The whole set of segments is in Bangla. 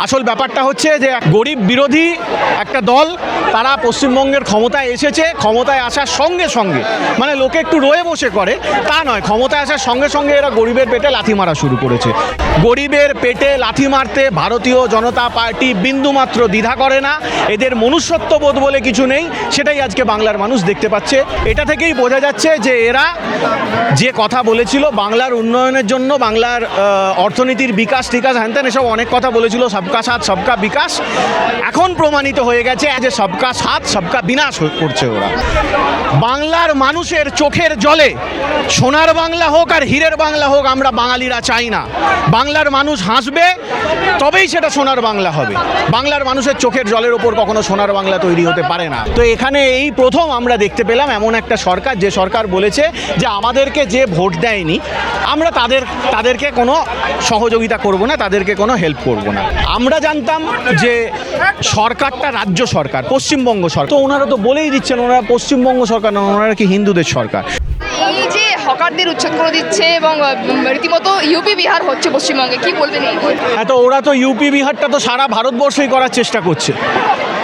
আসল ব্যাপারটা হচ্ছে যে গরিব বিরোধী একটা দল তারা পশ্চিমবঙ্গের ক্ষমতায় এসেছে। ক্ষমতায় আসার সঙ্গে সঙ্গে মানে লোকে একটু রয়ে বসে করে তা নয়, ক্ষমতায় আসার সঙ্গে সঙ্গে এরা গরিবের পেটে লাথি মারা শুরু করেছে। গরিবের পেটে লাথি মারতে ভারতীয় জনতা পার্টি বিন্দুমাত্র দ্বিধা করে না। এদের মনুষ্যত্ববোধ বলে কিছু নেই, সেটাই আজকে বাংলার মানুষ দেখতে পাচ্ছে। এটা থেকেই বোঝা যাচ্ছে যে এরা যে কথা বলেছিল বাংলার উন্নয়নের জন্য, বাংলার অর্থনীতির বিকাশ টিকাশ হ্যানত্যান এসব অনেক কথা বলেছিল, সবকা সাথ সবকা বিকাশ, এখন প্রমাণিত হয়ে গেছে যে সবকা সাথ সবকা বিনাশ করছে ওরা। বাংলার মানুষের চোখের জলে সোনার বাংলা হোক আর হীরের বাংলা হোক আমরা বাঙালিরা চাই না। বাংলার মানুষ হাসবে তবেই সেটা সোনার বাংলা হবে। বাংলার মানুষের চোখের জলের ওপর কখনো সোনার বাংলা তৈরি হতে পারে না। তো এখানে এই প্রথম আমরা দেখতে পেলাম এমন একটা সরকার, যে সরকার বলেছে যে আমাদেরকে যে ভোট দেয়নি আমরা তাদেরকে কোনো সহযোগিতা করব না, তাদেরকে কোনো হেল্প করব না। আমরা জানতাম যে সরকারটা রাজ্য সরকার, পশ্চিমবঙ্গ সরকার, তো ওনারা তো বলেই দিচ্ছেন ওনারা পশ্চিমবঙ্গ সরকার না, ওনারা কি হিন্দুদের সরকার। এই যে হকারদের উচ্ছেদ করে দিচ্ছে এবং রীতিমতো ইউপি বিহার হচ্ছে পশ্চিমবঙ্গে, কি বলবেন? হ্যাঁ, তো ওরা তো ইউপি বিহারটা তো সারা ভারতবর্ষই করার চেষ্টা করছে।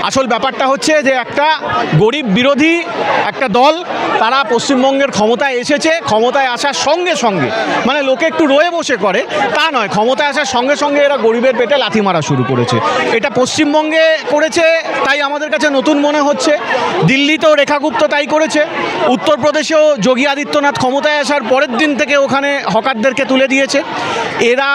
আসল ব্যাপারটা হচ্ছে যে একটা গরিব বিরোধী একটা দল তারা পশ্চিমবঙ্গের ক্ষমতায় এসেছে। ক্ষমতায় আসার সঙ্গে সঙ্গে মানে লোকে একটু রয়ে বসে করে তা নয়, ক্ষমতায় আসার সঙ্গে সঙ্গে এরা গরিবের পেটে লাথি মারা শুরু করেছে। এটা পশ্চিমবঙ্গে করেছে তাই আমাদের কাছে নতুন মনে হচ্ছে। দিল্লিতেও রেখা গুপ্ত তাই করেছে। উত্তরপ্রদেশেও যোগী আদিত্যনাথ ক্ষমতায় আসার পরের দিন থেকে ওখানে হকারদেরকে তুলে দিয়েছে। এরা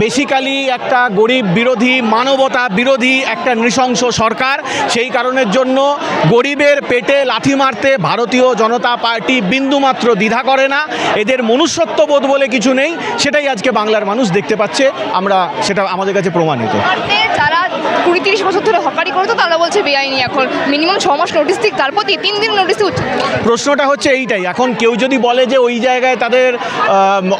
বেসিক্যালি একটা গরিব বিরোধী, মানবতা বিরোধী একটা নৃশংস সরকার। সেই কারণের জন্য গরিবের পেটে লাথি মারতে ভারতীয় জনতা পার্টি বিন্দুমাত্র দ্বিধা করে না। এদের মনুষ্যত্ববোধ বলে কিছু নেই, সেটাই আজকে বাংলার মানুষ দেখতে পাচ্ছে। আমরা সেটা আমাদের কাছে প্রমাণিত। যারা 20-30 বছর ধরে হকারি করতো তারা বলছে বেআইনি, এখন মিনিমাম 6 মাস নোটিস দিক, তারপর 3 দিন নোটিস দিচ্ছে। প্রশ্নটা হচ্ছে এইটাই, এখন কেউ যদি বলে যে ওই জায়গায় তাদের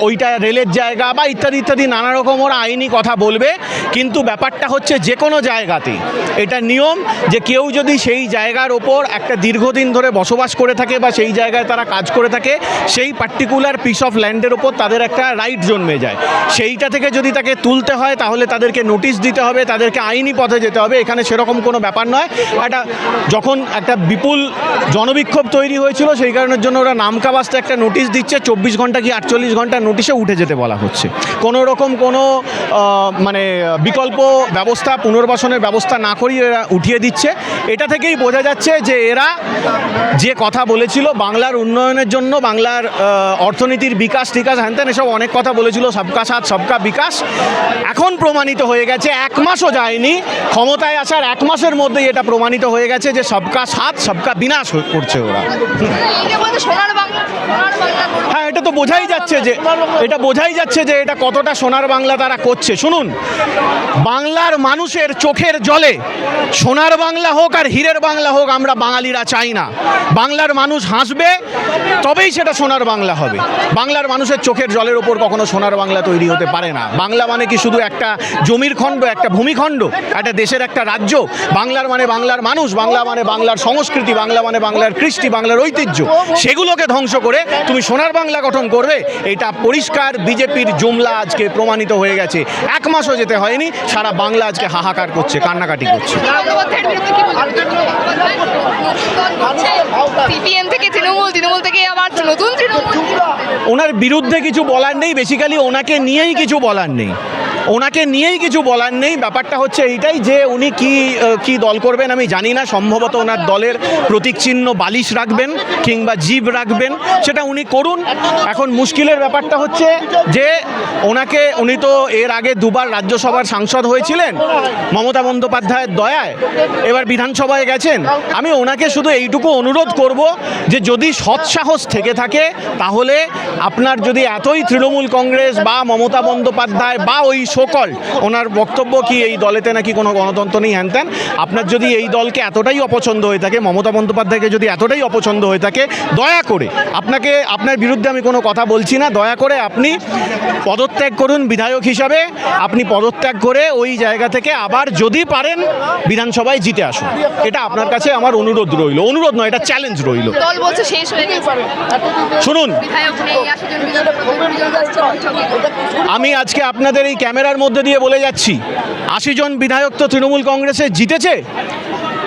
ওইটা রেলের জায়গা বা ইত্যাদি ইত্যাদি নানা রকম ওরা আইনি কথা বলবে, কিন্তু ব্যাপারটা হচ্ছে যে কোনো জায়গাতেই এটা নিয়ম যে কেউ যদি সেই জায়গার ওপর একটা দীর্ঘদিন ধরে বসবাস করে থাকে বা সেই জায়গায় তারা কাজ করে থাকে, সেই পার্টিকুলার পিস অফ ল্যান্ডের ওপর তাদের একটা রাইট জন্মে যায়। সেইটা থেকে যদি তাকে তুলতে হয় তাহলে তাদেরকে নোটিশ দিতে হবে, তাদেরকে আইনি পথে যেতে হবে। এখানে সেরকম কোনো ব্যাপার নয়। যখন একটা বিপুল জনবিক্ষোভ তৈরি হয়েছিল সেই কারণের জন্য ওরা নামকা বাস্তে একটা নোটিশ দিচ্ছে, 24 ঘন্টা কি 48 ঘন্টার নোটিশে উঠে যেতে বলা হচ্ছে। কোনো রকম কোনো মানে বিকল্প ব্যবস্থা, পুনর্বাসনের ব্যবস্থা না করিয়ে এরা উঠিয়ে দিচ্ছে। এটা থেকেই বোঝা যাচ্ছে যে এরা যে কথা বলেছিল বাংলার উন্নয়নের জন্য, বাংলার অর্থনীতির বিকাশ টিকাশ হ্যানত্যান এসব অনেক কথা বলেছিল, সবকা সাথ সবকা বিকাশ, এখন প্রমাণিত হয়ে গেছে। 1 মাসও যায়নি, ক্ষমতায় আসার 1 মাসের মধ্যেই এটা প্রমাণিত হয়ে গেছে যে সবকা সাথ সবকা বিনাশ করছে ওরা। হ্যাঁ, এটা তো বোঝাই যাচ্ছে যে এটা কতটা সোনার বাংলা তারা করছে। শুনুন, বাংলার মানুষের চোখের জলে সোনার বাংলা হোক আর হীরের বাংলা হোক আমরা বাঙালিরা চাই না। বাংলার মানুষ হাসবে তবেই সেটা সোনার বাংলা হবে। বাংলার মানুষের চোখের জলের ওপর কখনো সোনার বাংলা তৈরি হতে পারে না। বাংলা মানে কি শুধু একটা জমির খণ্ড, একটা ভূমিখণ্ড, একটা দেশের একটা রাজ্য? বাংলার মানে বাংলার মানুষ, বাংলা মানে বাংলার সংস্কৃতি, বাংলা মানে বাংলার কৃষ্টি, বাংলার ঐতিহ্য। সেগুলোকে ধ্বংস করে তুমি সোনার বাংলা গঠন করবে, এটা পরিষ্কার বিজেপির জুমলা আজকে প্রমাণিত হয়ে গেছে। 1 মাসও যেতে হয়নি, সারা বাংলা আজকে হাহাকার করছে, কান্নাকাটি করছে। সিপিএম থেকে তৃণমূল, তৃণমূল থেকে আবার নতুন তৃণমূল, ওনার বিরুদ্ধে কিছু বলার নেই, বেসিক্যালি ওনাকে নিয়েই কিছু বলার নেই। ব্যাপারটা হচ্ছে এইটাই যে উনি কি দল করবেন আমি জানি না। সম্ভবত ওনার দলের প্রতীক চিহ্ন বালিশ রাখবেন কিংবা জিভ রাখবেন, সেটা উনি করুন। এখন মুশকিলের ব্যাপারটা হচ্ছে যে উনি তো এর আগে 2 বার রাজ্যসভার সাংসদ হয়েছিলেন মমতা বন্দ্যোপাধ্যায়ের দয়ায়, এবার বিধানসভায় গেছেন। আমি ওনাকে শুধু এইটুকু অনুরোধ করব যে যদি সৎসাহস থেকে থাকে তাহলে আপনার যদি এতই তৃণমূল কংগ্রেস বা মমতা বন্দ্যোপাধ্যায় বা ওই সকল ওনার বক্তব্য কি এই দলেতে নাকি কোনো গণতন্ত্র নেই, হ্যান ত্যান। আপনার যদি এই দলকে এতটাই অপছন্দ হয়ে থাকে, মমতা বন্দ্যোপাধ্যায়কে যদি এতটাই অপছন্দ হয়ে থাকে, দয়া করে আপনার বিরুদ্ধে আমি কোনো কথা বলছি না, দয়া করে আপনি পদত্যাগ করুন বিধায়ক হিসাবে। আপনি পদত্যাগ করে ওই জায়গা থেকে আবার যদি পারেন বিধানসভায় জিতে আসুন। এটা আপনার কাছে আমার অনুরোধ রইল, অনুরোধ নয়, এটা চ্যালেঞ্জ রইল। দল বলছে শেষ হয়ে গেছে, শুনুন, বিধায়ক নেই, 80 জন বিধায়ক। আমি আজকে আপনাদের এই ক্যামেরার মধ্যে দিয়ে বলে যাচ্ছি, 80 জন বিধায়ক তো তৃণমূল কংগ্রেসে জিতেছে,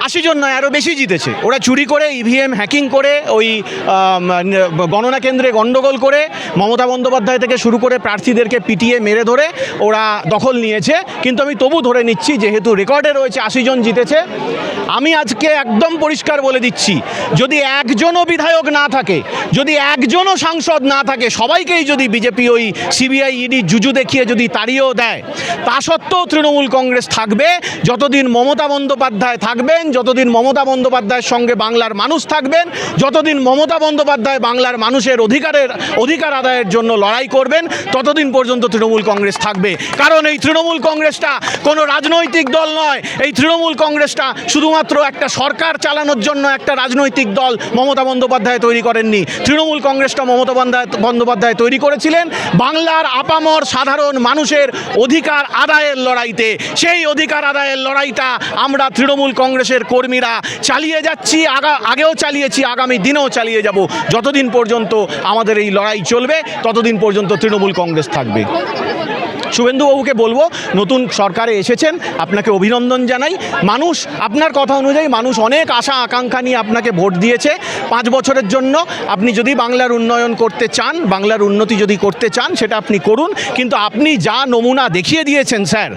80 জন নয়, আরও বেশি জিতেছে। ওরা চুরি করে, ইভিএম হ্যাকিং করে, ওই গণনা কেন্দ্রে গণ্ডগোল করে, মমতা বন্দ্যোপাধ্যায় থেকে শুরু করে প্রার্থীদেরকে পিটিয়ে মেরে ধরে ওরা দখল নিয়েছে। কিন্তু আমি তবু ধরে নিচ্ছি, যেহেতু রেকর্ডে রয়েছে 80 জন জিতেছে, আমি আজকে একদম পরিষ্কার বলে দিচ্ছি, যদি একজনও বিধায়ক না থাকে, যদি একজনও সাংসদ না থাকে, সবাইকেই যদি বিজেপি ওই সিবিআই ইডি জুজু দেখিয়ে যদি তাড়িয়েও দেয়, তা সত্ত্বেও তৃণমূল কংগ্রেস থাকবে যতদিন মমতা বন্দ্যোপাধ্যায় থাকবেন, যতদিন মমতা বন্দ্যোপাধ্যায়ের সঙ্গে বাংলার মানুষ থাকবেন, যতদিন মমতা বন্দ্যোপাধ্যায় বাংলার মানুষের অধিকার আদায়ের জন্য লড়াই করবেন, ততদিন পর্যন্ত তৃণমূল কংগ্রেস থাকবে। কারণ এই তৃণমূল কংগ্রেসটা কোনো রাজনৈতিক দল নয়, এই তৃণমূল কংগ্রেসটা শুধুমাত্র একটা সরকার চালানোর জন্য একটা রাজনৈতিক দল মমতা বন্দ্যোপাধ্যায় তৈরি করেননি। তৃণমূল কংগ্রেসটা মমতা বন্দ্যোপাধ্যায় তৈরি করেছিলেন বাংলার আপামর সাধারণ মানুষের অধিকার আদায়ের লড়াইতে। সেই অধিকার আদায়ের লড়াইটা আমরা তৃণমূল কংগ্রেসের কর্মীরা চালিয়ে যাচ্ছি, আগেও চালিয়েছি, আগামী দিনেও চালিয়ে যাব। যতদিন পর্যন্ত আমাদের এই লড়াই চলবে, ততদিন পর্যন্ত তৃণমূল কংগ্রেস থাকবে। শুভেন্দুবাবুকে বলবো, নতুন সরকারে এসেছেন, আপনাকে অভিনন্দন জানাই। মানুষ আপনার কথা অনুযায়ী মানুষ অনেক আশা আকাঙ্ক্ষা নিয়ে আপনাকে ভোট দিয়েছে 5 বছরের জন্য। আপনি যদি বাংলার উন্নয়ন করতে চান, বাংলার উন্নতি যদি করতে চান, সেটা আপনি করুন। কিন্তু আপনি যা নমুনা দেখিয়ে দিয়েছেন স্যার,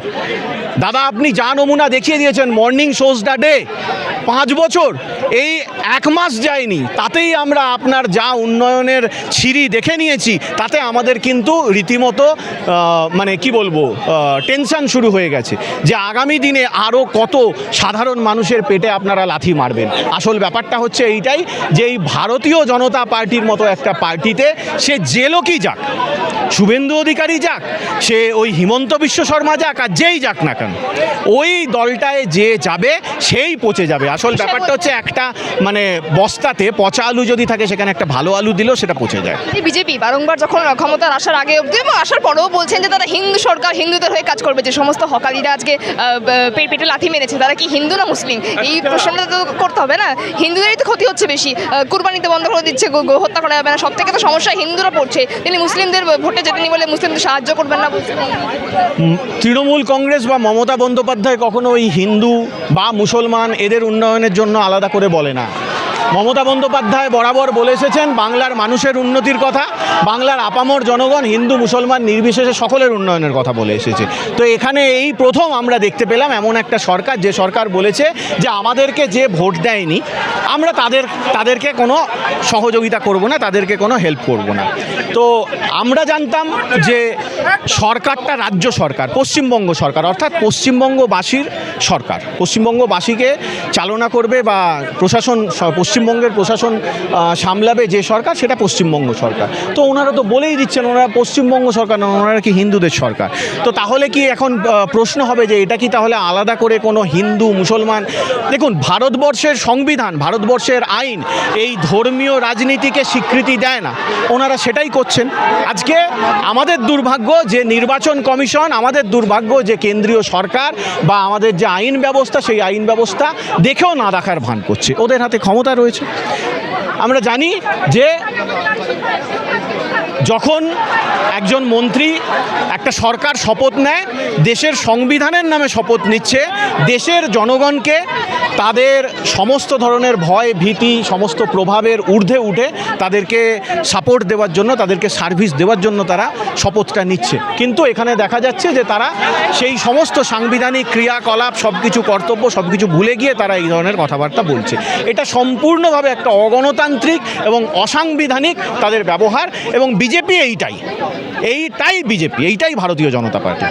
দাদা, আপনি যা নমুনা দেখিয়ে দিয়েছেন, মর্নিং শোজ দ্য ডে, 5 বছর, এই 1 মাস যায়নি, তাতেই আমরা আপনার যা উন্নয়নের সিঁড়ি দেখে নিয়েছি, তাতে আমাদের কিন্তু রীতিমতো মানে কি বলবো, টেনশন শুরু হয়ে গেছে যে আগামী দিনে আরও কত সাধারণ মানুষের পেটে আপনারা লাথি মারবেন। আসল ব্যাপারটা হচ্ছে এইটাই, যে এই ভারতীয় জনতা পার্টির মতো একটা পার্টিতে সে যে লোকই যাক, শুভেন্দু অধিকারী যাক, সে ওই হিমন্ত বিশ্ব শর্মা যাক, আর যেই যাক না কেন, ওই দলটায় যে যাবে সেই পচে যাবে। আসল ব্যাপারটা হচ্ছে, একটা মানে বস্তাতে পচা আলু যদি থাকে, সেখানে একটা ভালো আলু দিলেও সেটা পচে যায়। বিজেপি বারংবার যখন ক্ষমতার আসার আগে অবধি এবং আসার পরেও বলছেন যে তারা হিন্দু সরকার, হিন্দুদের হয়ে কাজ করবে। যে সমস্ত হকারিরা আজকে পেটে লাথি মেরেছে, তারা কি হিন্দু না মুসলিম? এই প্রশ্নটা তো করতে হবে না। হিন্দুদেরই তো ক্ষতি হচ্ছে বেশি, কুরবানিতে বন্ধ করে দিচ্ছে, হত্যা করা যাবে না, সব থেকে তো সমস্যা হিন্দুরা পড়ছে। তিনি মুসলিমদের ভোটে জেতেনি বলে মুসলিমদের সাহায্য করবেন না বলছেন। তৃণমূল কংগ্রেস বা মমতা বন্দ্যোপাধ্যায় কখনো ওই হিন্দু বা মুসলমান এদের উন্নয়নের জন্য আলাদা করে বলে না। মমতা বন্দ্যোপাধ্যায় বরাবর বলে এসেছেন বাংলার মানুষের উন্নতির কথা, বাংলার আপামর জনগণ, হিন্দু মুসলমান নির্বিশেষে সকলের উন্নয়নের কথা বলে এসেছে। তো এখানে এই প্রথম আমরা দেখতে পেলাম এমন একটা সরকার, যে সরকার বলেছে যে আমাদেরকে যে ভোট দেয়নি, আমরা তাদেরকে কোনো সহযোগিতা করব না, তাদেরকে কোনো হেল্প করব না। তো আমরা জানতাম যে সরকারটা রাজ্য সরকার, পশ্চিমবঙ্গ সরকার, অর্থাৎ পশ্চিমবঙ্গবাসীর সরকার, পশ্চিমবঙ্গবাসীকে চালনা করবে বা পশ্চিমবঙ্গের প্রশাসন সামলাবে যে সরকার, সেটা পশ্চিমবঙ্গ সরকার। তো ওনারা তো বলেই দিচ্ছেন ওনারা পশ্চিমবঙ্গ সরকার না, ওনারা কি হিন্দুদের সরকার। তো তাহলে কি এখন প্রশ্ন হবে যে এটা কি তাহলে আলাদা করে কোনো হিন্দু মুসলমান? দেখুন, ভারতবর্ষের সংবিধান, ভারতবর্ষের আইন এই ধর্মীয় রাজনীতিকে স্বীকৃতি দেয় না, ওনারা সেটাই করছেন। আজকে আমাদের দুর্ভাগ্য যে নির্বাচন কমিশন, আমাদের দুর্ভাগ্য যে কেন্দ্রীয় সরকার বা আমাদের যে আইন ব্যবস্থা, সেই আইন ব্যবস্থা দেখেও না দেখার ভান করছে। ওদের হাতে ক্ষমতা রয়েছে। আমরা জানি যে যখন একজন মন্ত্রী, একটা সরকার শপথ নেয়, দেশের সংবিধানের নামে শপথ নিচ্ছে, দেশের জনগণকে তাদের সমস্ত ধরনের ভয় ভীতি, সমস্ত প্রভাবের ঊর্ধ্বে উঠে তাদেরকে সাপোর্ট দেওয়ার জন্য, তাদেরকে সার্ভিস দেওয়ার জন্য তারা শপথটা নিচ্ছে। কিন্তু এখানে দেখা যাচ্ছে যে তারা সেই সমস্ত সাংবিধানিক ক্রিয়াকলাপ, সব কিছু কর্তব্য, সব কিছু ভুলে গিয়ে তারা এই ধরনের কথাবার্তা বলছে। এটা সম্পূর্ণভাবে একটা অগণতান্ত্রিক এবং অসাংবিধানিক তাদের ব্যবহার। এবং বিজেপি এইটাই বিজেপি, এইটাই ভারতীয় জনতা পার্টি।